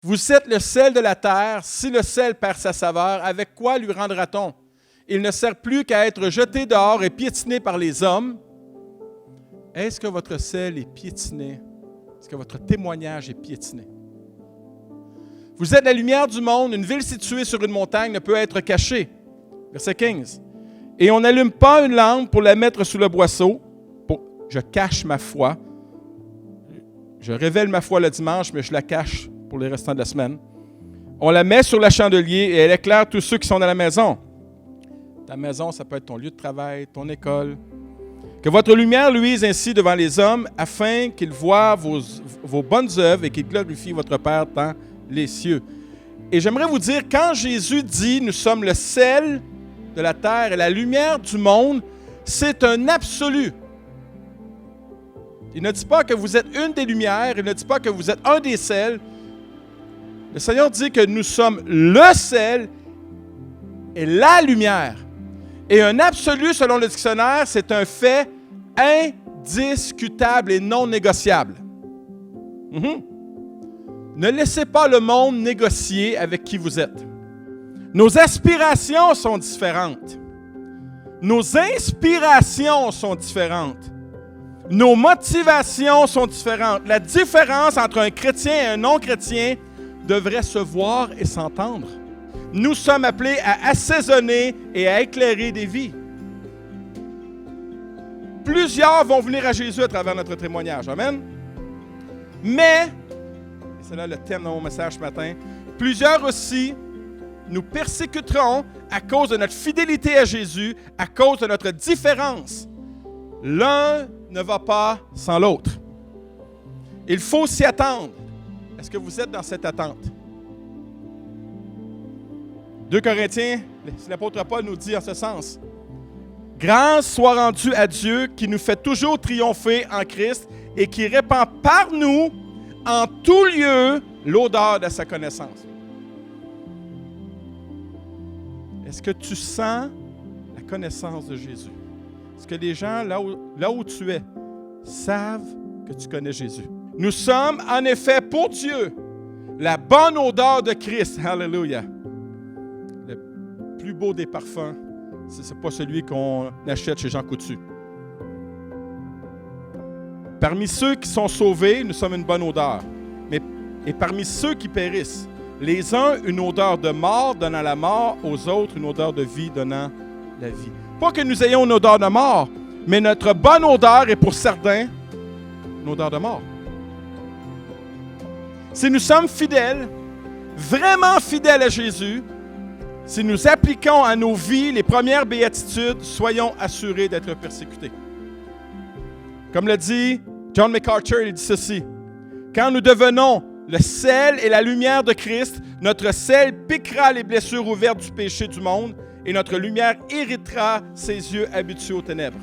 Vous êtes le sel de la terre. Si le sel perd sa saveur, avec quoi lui rendra-t-on? Il ne sert plus qu'à être jeté dehors et piétiné par les hommes. Est-ce que votre sel est piétiné? Est-ce que votre témoignage est piétiné? Vous êtes la lumière du monde. Une ville située sur une montagne ne peut être cachée. Verset 15. Et on n'allume pas une lampe pour la mettre sous le boisseau. Je cache ma foi. Je révèle ma foi le dimanche, mais je la cache pour les restants de la semaine. On la met sur le chandelier et elle éclaire tous ceux qui sont dans la maison. Ta maison, ça peut être ton lieu de travail, ton école. Que votre lumière luise ainsi devant les hommes, afin qu'ils voient vos bonnes œuvres et qu'ils glorifient votre Père dans les cieux. Et j'aimerais vous dire, quand Jésus dit « Nous sommes le sel de la terre et la lumière du monde », c'est un absolu. Il ne dit pas que vous êtes une des lumières, il ne dit pas que vous êtes un des sels. Le Seigneur dit que nous sommes le sel et la lumière. Et un absolu, selon le dictionnaire, c'est un fait indiscutable et non négociable. Ne laissez pas le monde négocier avec qui vous êtes. Nos aspirations sont différentes. Nos inspirations sont différentes. Nos motivations sont différentes. La différence entre un chrétien et un non-chrétien devrait se voir et s'entendre. Nous sommes appelés à assaisonner et à éclairer des vies. Plusieurs vont venir à Jésus à travers notre témoignage. Amen. Mais, et c'est là le thème de mon message ce matin, plusieurs aussi nous persécuteront à cause de notre fidélité à Jésus, à cause de notre différence. L'un ne va pas sans l'autre. Il faut s'y attendre. Est-ce que vous êtes dans cette attente? 2 Corinthiens, l'apôtre Paul nous dit en ce sens. Grâce soit rendue à Dieu qui nous fait toujours triompher en Christ et qui répand par nous en tout lieu l'odeur de sa connaissance. Est-ce que tu sens la connaissance de Jésus? Est-ce que les gens, là où tu es, savent que tu connais Jésus? Nous sommes, en effet, pour Dieu, la bonne odeur de Christ. Alléluia. Le plus beau des parfums, ce n'est pas celui qu'on achète chez Jean Coutu. Parmi ceux qui sont sauvés, nous sommes une bonne odeur. Et parmi ceux qui périssent, les uns, une odeur de mort donnant la mort, aux autres, une odeur de vie donnant la vie. Pas que nous ayons une odeur de mort, mais notre bonne odeur est pour certains une odeur de mort. Si nous sommes fidèles, vraiment fidèles à Jésus, si nous appliquons à nos vies les premières béatitudes, soyons assurés d'être persécutés. Comme le dit John MacArthur, il dit ceci. Quand nous devenons le sel et la lumière de Christ, notre sel piquera les blessures ouvertes du péché du monde et notre lumière irritera ses yeux habitués aux ténèbres.